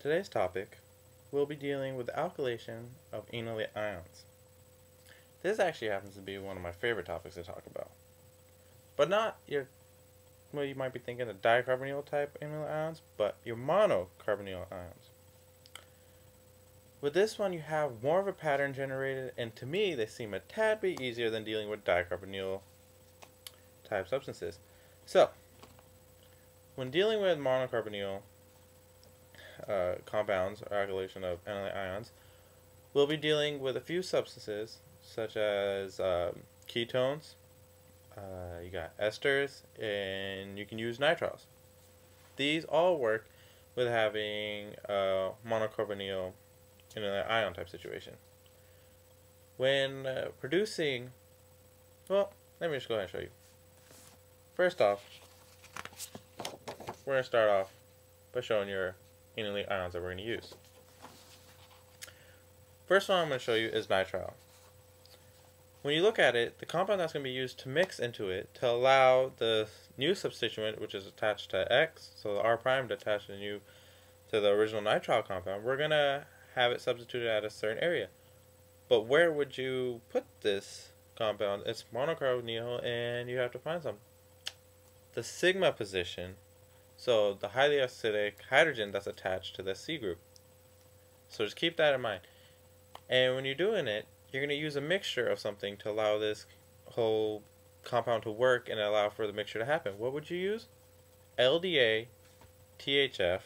Today's topic, we'll be dealing with the alkylation of enolate ions. This actually happens to be one of my favorite topics to talk about. But not your, well, you might be thinking of dicarbonyl type enolate ions, but your monocarbonyl ions. With this one, you have more of a pattern generated, and to me, they seem a tad bit easier than dealing with dicarbonyl type substances. So, when dealing with monocarbonyl compounds, or alkylation of enolate ions, we'll be dealing with a few substances such as ketones, you got esters, and you can use nitriles. These all work with having a monocarbonyl enolate ion type situation. When producing, well, let me just go ahead and show you. First off, we're going to start off by showing your enolate ions that we're going to use. First one I'm going to show you is nitrile. When you look at it, the compound that's going to be used to mix into it to allow the new substituent, which is attached to X, so the R prime to attach to the original nitrile compound, we're going to have it substituted at a certain area. But where would you put this compound? It's monocarbonyl, and you have to find some. The sigma position, so the highly acidic hydrogen that's attached to the C group. So just keep that in mind. And when you're doing it, you're going to use a mixture of something to allow this whole compound to work and allow for the mixture to happen. What would you use? LDA, THF,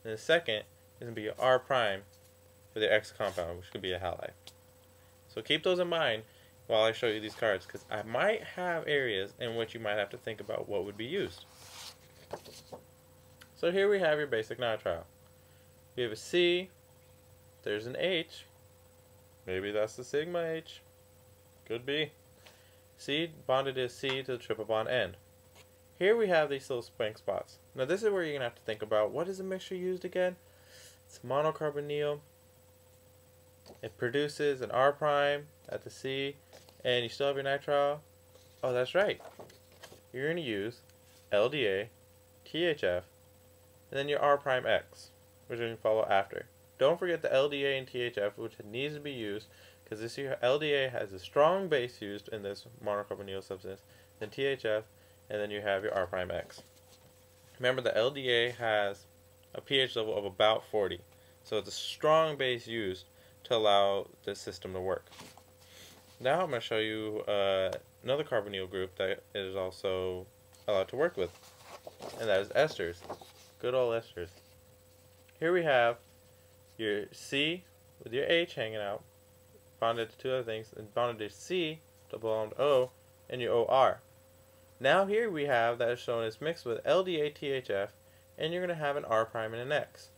and the second is going to be R prime for the X compound, which could be a halide. So keep those in mind while I show you these cards, because I might have areas in which you might have to think about what would be used. So here we have your basic nitrile. We have a C, there's an H, maybe that's the sigma H, could be. C bonded is C to the triple bond end. Here we have these little blank spots. Now this is where you're going to have to think about, what is the mixture used again? It's monocarbonyl. It produces an R prime at the C, and you still have your nitrile. Oh, that's right. You're going to use LDA, THF, and then your R prime X, which we can follow after. Don't forget the LDA and THF, which needs to be used, because this LDA has a strong base used in this monocarbonyl substance, then THF, and then you have your R prime X. Remember, the LDA has a pH level of about 40, so it's a strong base used to allow this system to work. Now I'm going to show you another carbonyl group that is also allowed to work with, and that is esters. Good old esters. Here we have your C with your H hanging out, bonded to two other things, and bonded to C, double bond O, and your OR. Now here we have that is shown as mixed with LDA THF, and you're going to have an R prime and an X.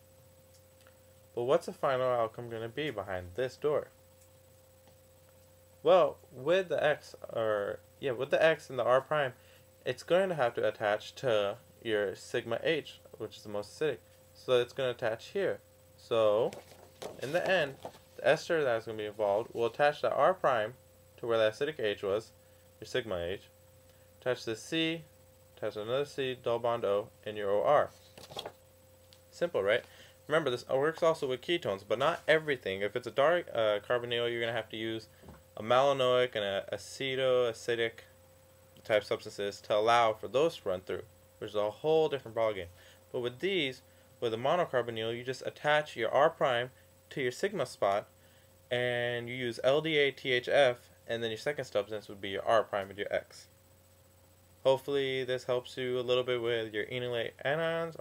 But what's the final outcome going to be behind this door? Well, with the X and the R prime, it's going to have to attach to your sigma H, which is the most acidic. So it's going to attach here. So, in the end, the ester that is going to be involved will attach that R prime to where the acidic H was, your sigma H, attach the C, attach another C, double bond O, and your OR. Simple, right? Remember, this works also with ketones, but not everything. If it's a dark carbonyl, you're going to have to use a malonylic and a acetoacidic type substances to allow for those to run through, which is a whole different ballgame. But with these, with a monocarbonyl, you just attach your R prime to your sigma spot, and you use LDA THF, and then your second substance would be your R prime and your X. Hopefully this helps you a little bit with your enolate anions,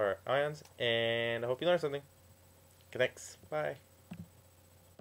and I hope you learned something. Okay, thanks. Bye.